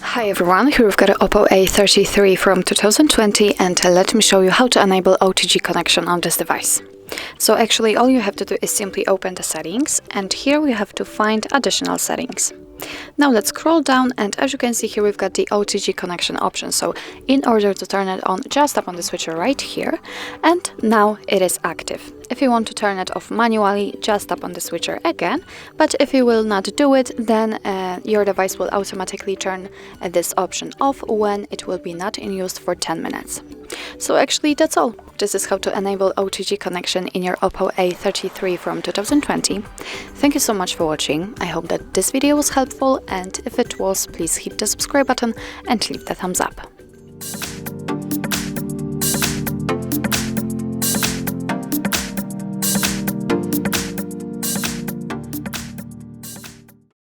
Hi everyone, here we've got an OPPO A33 from 2020 and let me show you how to enable OTG connection on this device. So actually all you have to do is simply open the settings, and here we have to find additional settings. Now let's scroll down, and as you can see here we've got the OTG connection option. So in order to turn it on, just tap on the switcher right here, and now it is active. If you want to turn it off manually, just tap on the switcher again, but if you will not do it, then your device will automatically turn this option off when it will be not in use for 10 minutes. So actually that's all. This is how to enable OTG connection in your OPPO A33 from 2020. Thank you so much for watching. I hope that this video was helpful, and if it was, please hit the subscribe button and leave the thumbs up.